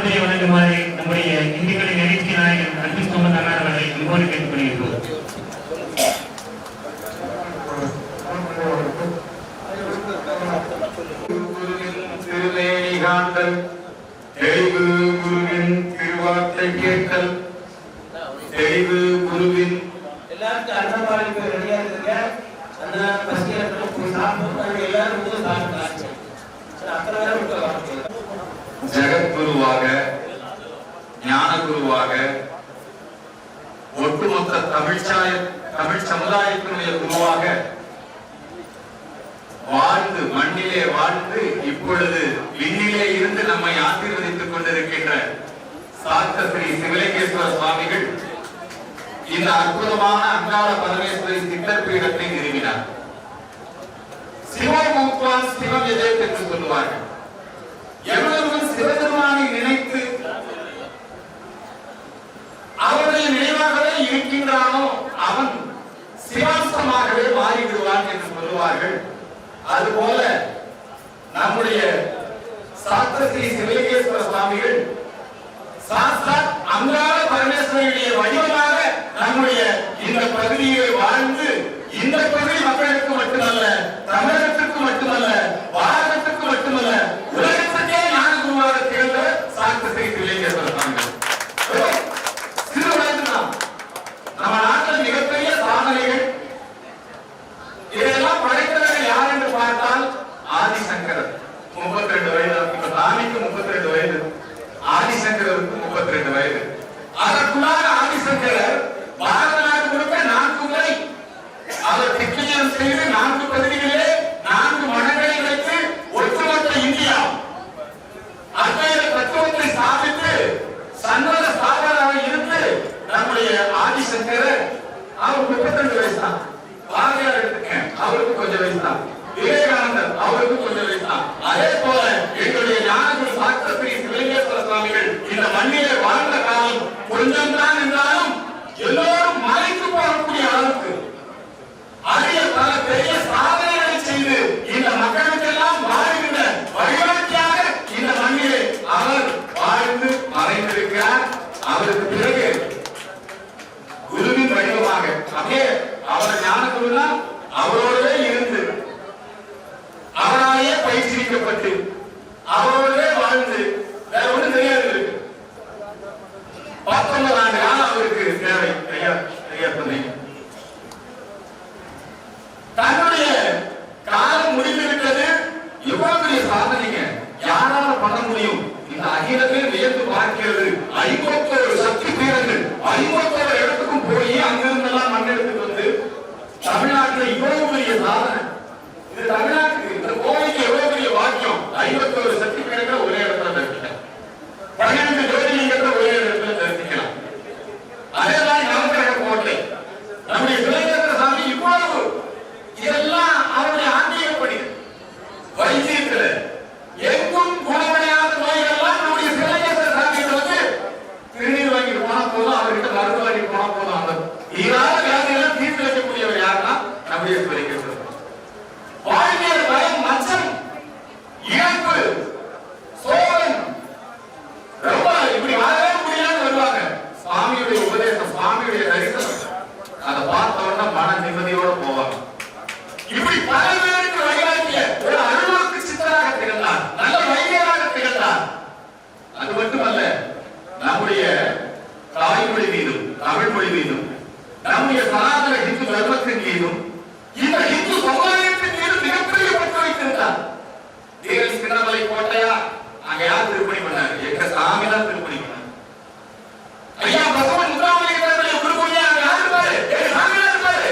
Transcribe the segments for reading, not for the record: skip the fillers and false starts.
பாதத்தை வழங்குமாறு நம்முடைய இந்துக்களின் எழுச்சி நாயகன் அன்பு சம்பந்தனார் அவர்களை அன்போடு கேட்டுக்கொள்கிறோம். தெளிவு குருவின் திருவார்த்தை கேட்டல், தெளிவு குருவின் எல்லாருக்கும் அன்னபாலிக்கு ரெடியா இருக்குங்க. அந்த பசியர்கள் போய் சாப்பிட்டு எல்லாரும் வந்து சாப்பிட்டாங்க. அத்தனை பேரும் விட்டு வாங்க. ஜெகத்குருவாக, ஞான குருவாக, ஒட்டுமொத்த தமிழ் சமுதாயத்தினுடைய குருவாக வாழ்ந்து மண்ணிலே வாழ்ந்து இப்பொழுது விண்ணிலே இருந்து நம்மை ஆசீர்வதித்துக் கொண்டிருக்கின்ற சாத்த ஸ்ரீ சிவலிங்கேஸ்வர சுவாமிகள் இந்த அற்புதமான அங்காள பரமேஸ்வரி சித்தர் பீடத்தை நிறுவினார். சிவமுக்வான் சிவம் எதேத் என்று சொல்லுவார்கள். எவ்வளவு சிவபெருமானை நினைத்து அவருடைய நினைவாகவே இருக்கின்றானோ அவன் சிவாம்சமாகவே மாறிவிடுவான் என்று சொல்லுவார்கள். அதுபோல நம்முடைய சாத்த ஸ்ரீ சிவலிங்கேஸ்வர சுவாமிகள் சாஸ்தாத் அங்காள பரமேஸ்வரியுடைய வடிவமாக நம்முடைய இந்த பகுதியை வாழ்ந்து இந்த பகுதி மக்களுக்கு மட்டுமல்ல, தமிழகத்திற்கு மட்டுமல்ல, பாரதத்திற்கு மட்டுமல்ல, உலகத்துக்கே ஞான குருவாக திகழ்ந்த சாத்த ஸ்ரீ சிவலிங்கேஸ்வர சுவாமிகள். சிறு வயதுதான் நம்ம நாட்டில் மிகப்பெரிய சாதனைகள். இதெல்லாம் படைத்தவர்கள் யார் என்று பார்த்தால் ஆதிசங்கரர். 32 வயது. இப்ப சாமிக்கு 32 வயது, ஆதிசங்கருக்கு 32 வயது. அதற்குள்ளாக ஆதிசங்கரர் பாரத நாடு முழுக்க 4 முறை அவர் திக்விஜயம் செய்து 4 பகுதிகளிலே 4 மடங்களை வைத்து ஒட்டுமொத்த இந்தியா அத்வைத தத்துவத்தை ஸ்தாபித்து சன்மத ஸ்தாபகராக இருந்து நம்முடைய ஆதிசங்கரர் அவர் 32 வயசு தான். பாரதியார் எடுத்துக்கேன், அவருக்கு கொஞ்சம் வயசு தான். விவேகானந்தர் அவருக்கு கொஞ்சம் வயசு தான். அதே போல எங்களுடைய ஞானகுரு சாஸ்திர ஸ்ரீ சிவலிங்கேஸ்வர சுவாமிகள் இந்த மண்ணிலே வாழ்ந்த காலம் கொஞ்சம் தான் என்றாலும் எல்லோரும் மலைக்கு போகக்கூடிய அளவுக்கு அரிய பல பெரிய சாதனைகளை செய்து இந்த மக்களுக்கெல்லாம் வாழ்கின்ற வழிகாட்டியாக இந்த மண்ணிலே அவர் வாழ்ந்து மறைந்திருக்கிறார். அவருக்கு பிறகு குருவின் வடிவமாக அப்படியே அவர் ஞான குருனா அவரோடவே இருந்து அவராலேயே பயிற்சிக்கப்பட்டு அவரோடவே வாழ்ந்து வேற ஒன்றும் தெரியாது. 19 ஆண்டு காலம் அவருக்கு தேவை. ஐயா சொன்னீங்க தன்னுடைய காலம் முடிந்துவிட்டது. எவ்வளவு பெரிய சாதனைங்க, யாரால பண்ண முடியும்? இந்த அகிலமே வியந்து பார்க்கிறது. 51 சக்தி பீடங்கள் 51 இடத்துக்கும் போய் அங்கிருந்தெல்லாம் மண் எடுத்துட்டு வந்து தமிழ்நாட்டில் இவ்வளவு பெரிய சாதனை. இது தமிழ்நாட்டுக்கு இந்த கோவைக்கு எவ்வளவு பெரிய வாக்கியம். 51 சக்தி பீடங்கள் ஒரே இடத்துல தரிசிக்கலாம். 12 ஜோதிலிங்கத்தை ஒரே இடத்துல தரிசிக்கலாம். அதே மாதிரி நவக்கிரக கோட்டை நம்முடைய சிவலிங்கேஸ்வர சாமி இவ்வளவு இதெல்லாம் அவருடைய ஆன்மீகப்படி வைத்தியத்துல எங்கும் குணமடையாத நோய்கள்லாம் நம்முடைய சிவலிங்கேஸ்வர சாமிகள் வந்து திருநீர் வாங்கி போனா போதும், அவர்கிட்ட மருந்து வாங்கி போனா போதும். அந்த ஈராத வியாதியெல்லாம் தீர்த்து வைக்கக்கூடியவர் யாருன்னா நம்முடைய சிவலிங்கேஸ்வர வாழ்வியல் பயம், மச்சம், இழப்பு, சோகம் ரொம்ப இப்படி வாழவே முடியாது வருவாங்க. சுவாமியுடைய உபதேசம், சுவாமியுடைய தரிசனம் அதை பார்த்தவொன்னா மன நிம்மதியோட போவாங்க. இப்படி பல பேருக்கு வழிகாட்டிய ஒரு அருள்வாக்கு சித்தராக திகழ்ந்தார், நல்ல வைத்தியராக திகழ்ந்தார். அது மட்டுமல்ல, நம்முடைய தாய்மொழி மீதும் தமிழ் மொழி மீதும் நம்முடைய சனாதன இந்து தர்மத்தின் மீதும் இந்த இந்து சமுதாயத்தின் மீது மிகப்பெரிய பற்று வைத்திருந்தார். திருநெல்வேலி கோட்டையா அங்க யார் திருப்பணி பண்ணாரு? எங்க சாமி தான் திருப்பணி பண்ணாரு. ஐயா பகவான் முகாமலிங்கருடைய குருகுடியா அங்க யார் இருப்பாரு? எங்க சாமி தான் இருப்பாரு.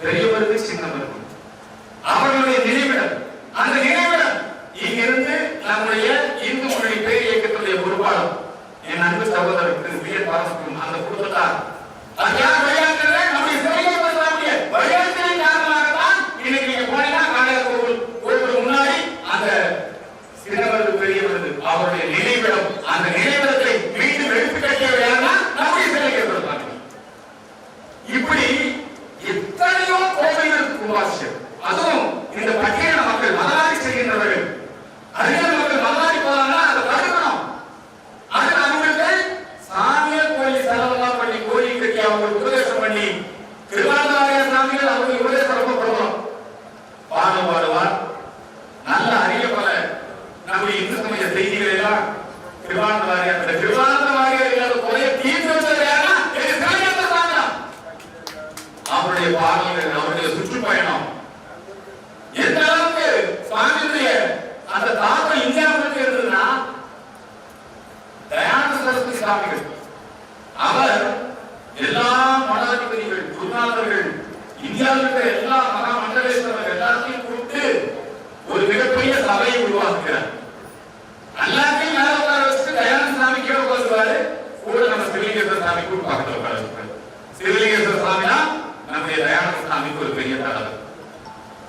பெரியவருக்கு சின்னவருக்கு அவர்களுடைய நினைவிடம், அந்த நினைவிடம் இங்கிருந்து நம்முடைய இந்து மொழி பேர் இயக்கத்துடைய பொறுப்பாளர் என் அன்பு சகோதரர் திரு பி. பாரசுக்கும் அந்த குடும்பத்தார் நம்முடைய சிவலிங்கேஸ்வரனுடைய வழிகாட்டுதலின் காரணமாகத்தான் இன்னைக்கு நீங்க போனீங்கன்னா காளையார் கோவில் முன்னாடி அந்த சின்னவரது பெரியவரது அவருடைய நினைவிடம், அந்த நினைவிடத்தை மீண்டும் எடுத்து கட்டியவர் யாருன்னா நம்முடைய சிவலிங்கேஸ்வரர் சாமி. இப்படி எத்தனையோ கோவில்களுக்கு கும்பாபிஷேகம், அதுவும் இந்த பட்டியல மக்கள் மதவாரி செய்கின்றவர்கள், அறிஞர் மக்கள் நம்முடைய இந்து சமய செய்திகள் எல்லாம் கிருபானந்த வாரியார், அந்த கிருபானந்த வாரியார் இல்லாத குறைய தீர்த்து வச்சது யாருன்னா சிவலிங்கேஸ்வர சாமி தான். அவருடைய பாடல்கள், அவருடைய சுற்றுப்பயணம் எந்த அளவுக்கு சுவாமியுடைய அந்த தாக்கம் இந்தியாவுக்கு இருந்ததுன்னா, தயானந்த சரஸ்வதி சுவாமிகள் அவர் எல்லா மடாதிபதிகள், குருநாதர்கள், இந்தியாவில் இருக்கிற எல்லா மகா மண்டலேஸ்வரர்கள் எல்லாத்தையும் கூப்பிட்டு ஒரு மிகப்பெரிய சபையை உருவாக்குகிறார். எல்லாத்தையும் மேல உட்கார வச்சுட்டு தயானந்த சாமி கீழே உட்காருவாரு, கூட நம்ம சிவலிங்கேஸ்வர சாமி கூட பக்கத்துல உட்கார வச்சுப்பாரு. சிவலிங்கேஸ்வர சாமி தான் நம்முடைய தயானந்த சாமிக்கு ஒரு பெரிய தலைவர்.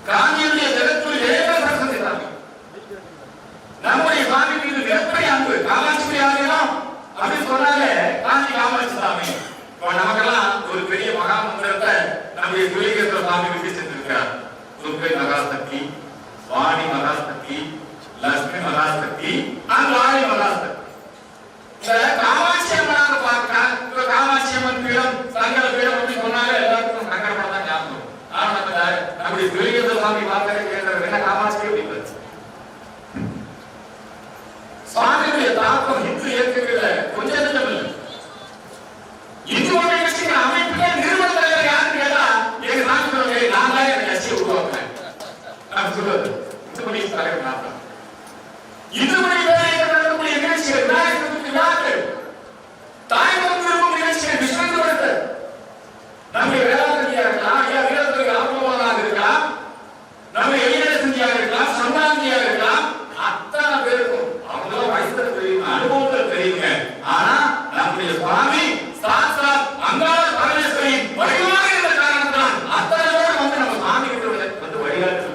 காஞ்சியுடைய ஜெகத்குரு ஜெயேந்திர சரஸ்வதி சாமி நம்முடைய சாமி மீது மிகப்பெரிய அன்பு. காமாட்சி ஆலயம் அப்படின்னு சொன்னாலே காஞ்சி காமாட்சி சாமி. நமக்கெல்லாம் ஒரு பெரிய மகா மந்திரத்தை நம்முடைய சிவலிங்கேஸ்வர சாமி விட்டு சென்றிருக்கிறார். துர்க்கை மகாசக்தி, வாணி மகாசக்தி, லட்சுமி மகாசக்தி, வாணி மகாசக்தி. இந்த காமாட்சி அம்மனாக பார்க்கிறார். இப்ப காமாட்சி அம்மன் பீடம், சங்கர பீடம் அப்படின்னு சொன்னாலே எல்லாருக்கும் சங்கர படம் தான் ஞாபகம். ஆனா நம்முடைய சிவலிங்கேஸ்வர சாமி பார்க்கறது என்ன காமாட்சி அப்படின்னு சுவாமியுடைய தாக்கம் இந்து இயக்கங்கள்ல கொஞ்சம் நெஞ்சம் இல்லை. இந்து கட்சிக்கு அமைப்புல நிறுவன தலைவர் யாருன்னு கேட்டா எங்க சாமி சொல்லுங்க, நான் தான் என் கட்சியை உருவாக்குறேன். நான் சொல்றது இந்துமணி தலைவர் நான் தான். இந்துமணி வேலையில் நடக்கக்கூடிய நிகழ்ச்சிகள், விநாயகர் விழாக்கள், தாய்மொழி திரும்ப நிகழ்ச்சிகள், விஸ்வந்தோடு நம்முடைய வேளாண்மையா இருக்கலாம், ஐயா வீரத்துறை ஆர்வமாக இருக்கலாம், நம்ம எளிய செஞ்சியாக இருக்கலாம், சம்பாந்தியாக இருக்கலாம், அத்தனை பேருக்கும் அவங்களாம் வயசுல தெரியுங்க, அனுபவத்துல தெரியுங்க. ஆனா நம்முடைய சுவாமி சாட்சாத் அங்காள பரமேஸ்வரியின் வடிவாக இருந்த காரணத்தால் அத்தனை பேர் வந்து நம்ம சாமி கிட்ட வந்து வழிகாட்டு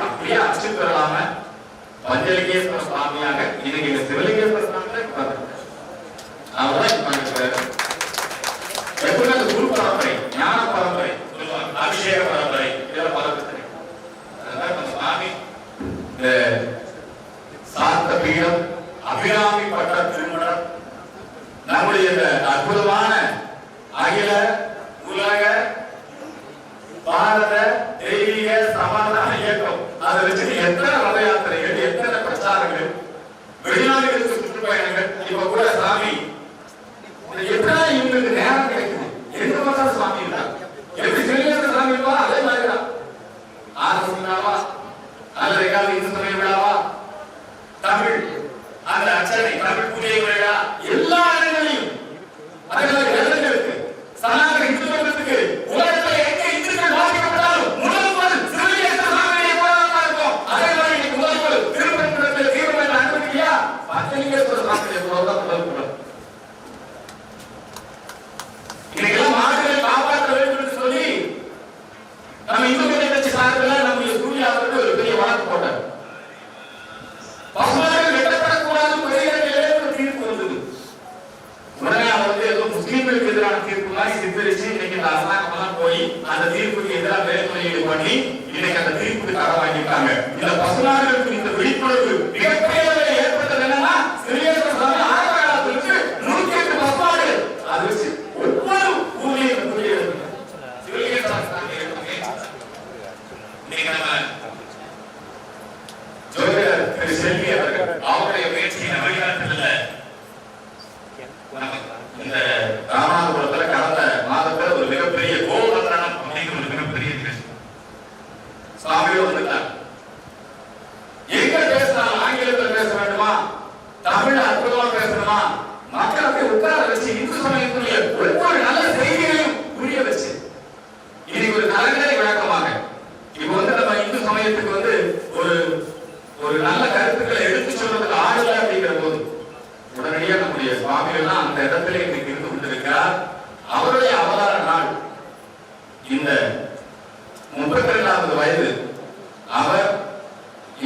அப்படியே அச்சு பெறலாம பஞ்சலிங்கேஸ்வர சுவாமியாக இன்னைக்கு இந்த சிவலிங்கேஸ்வர சுவாமி அவர்தான் எப்படி அந்த குரு பரம்பரை, ஞான பரம்பரை, அபிஷேக பரம்பரை, இதெல்லாம் பரம்பரை. நம்ம சுவாமி இந்த சாந்த பீடம், அபிராமி பட்ட திருமணம், நம்முடைய இந்த அற்புதமான அகில உலக பாரத தெய்வீக சமாதான இயக்கம், அதை வச்சு எத்தனை ரத யாத்திரைகள், எத்தனை பிரச்சாரங்கள், வெளிநாடுகளுக்கு சுற்றுப்பயணங்கள். இப்ப கூட சாமி எத்தனை இவங்களுக்கு நேரம் கிடைக்குது, எங்க பார்த்தாலும் சுவாமி இருந்தாங்க. எப்படி சிவலிங்கேஸ்வர சாமி இருப்பாரோ அதே மாதிரிதான். ஆர்எஸ் விழாவா அல்லது எங்காவது இந்து சமய விழாவா, தமிழ் அந்த அச்சனை தமிழ் பூஜை விழா, எல்லா இடங்களிலும் அதே மாதிரி இடங்களுக்கு சனாதன இந்து மதத்துக்கு உலகத்தில் எங்க இந்துக்கள் பாதிக்கப்பட்டாலும் முதல்வர் சிவலிங்கேஸ்வர சாமியை போராட்டம் இருக்கும். அதே மாதிரி முதல்வர் திருப்பரங்குன்றத்தில் தீவிரமான அனுமதியா பஞ்சலிங்கேஸ்வர சாமியை போராட்டம் முதல்வர் இன்னைக்கெல்லாம் மாடுகளை காப்பாற்ற வேண்டும் என்று சொல்லி நம்ம இந்து மத கட்சி சார்பில் நம்முடைய சூர்யா அவர்கள் ஒரு பெரிய வழக்கு போட்டார். பசுமாடுகள் வெட்டப்படக்கூடாது பெரிய தீர்ப்பு வந்தது. உடனே அவர் வந்து ஏதோ முஸ்லீம்களுக்கு எதிரான தீர்ப்பு மாதிரி சித்தரிச்சு இன்னைக்கு இந்த அரசாங்கம் எல்லாம் போய் அந்த தீர்ப்புக்கு எதிராக மேல்முறையீடு பண்ணி இன்னைக்கு அந்த தீர்ப்புக்கு தர வாங்கிட்டாங்க. இந்த பசுமாடுகளுக்கு இந்த விழிப்புணர்வு மிகப்பெரிய ஏற்பட்டது என்னன்னா, சிவலிங்கேஸ்வர சாமி ஆரம்ப காலத்திற்கு 108 பசுமாடு அது வச்சு ஒவ்வொரு ஊர்லயும் சிவலிங்கேஸ்வர சாமி இன்னைக்கு நம்ம ஜோதிடர் திரு செல்வி அவர்கள் அவருடைய முயற்சியின் வழிகாட்டுதல்ல இந்த ராமநாதபுரத்துல கடந்த மாதத்துல ஒரு மிகப்பெரிய கோவர்தனம் அப்படிங்கிற ஒரு மிகப்பெரிய நிகழ்ச்சி சாமியோடு வந்துட்டார். எங்க பேசினாலும் ஆங்கிலத்தில் பேச வேண்டுமா, தமிழ் அற்புதமா பேசணுமா, மக்களை உட்கார வச்சு இந்து சமயத்துடைய ஒவ்வொரு நல்ல செய்திகளையும் புரிய வச்சு இன்னைக்கு ஒரு கலைஞரை விளக்கமாக இப்ப வந்து நம்ம இந்து சமயத்துக்கு வந்து ஒரு நல்ல கருத்துக்களை எடுத்து சொல்றதுக்கு ஆடல அப்படிங்கிற போது உடனடியாக நம்முடைய சுவாமிகள் தான் அந்த இடத்துல இன்னைக்கு இருந்து கொண்டிருக்கிறார். அவருடைய அவதார நாள் இந்த 32வது வயது. அவர்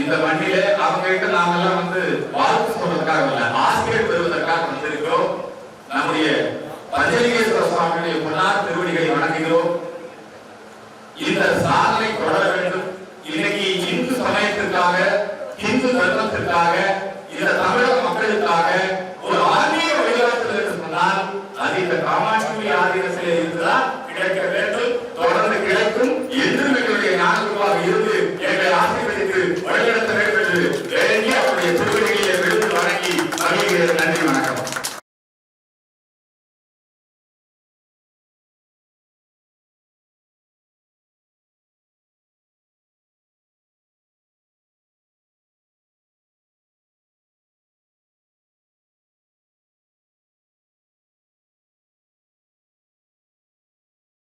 இந்த மண்ணிலே அவங்க கிட்ட நாம எல்லாம் வந்து வாழ்த்து சொல்றதுக்காக இல்ல, ஆசிரியர் பெறுவதற்காக வந்திருக்கிறோம். நம்முடைய பஞ்சலிங்கேஸ்வர சுவாமியுடைய பொன்னார் திருவடிகளை வணங்குகிறோம். இந்த சாதனை தொடர வேண்டும். இன்னைக்கு இந்து சமயத்திற்காக, இந்து தர்மத்திற்காக, இந்த தமிழக மக்களுக்காக ஒரு ஆன்மீக வழிகாட்டுதல் என்று சொன்னால் அது இந்த காமாட்சி ஆதீனத்திலே இருந்துதான் கிடைக்க வேண்டும். தொடர்ந்து கிடைக்கும். என்றும் எங்களுடைய ஞானகுருவாக இருந்து எங்களை ஆசீர்வதித்து நன்றி.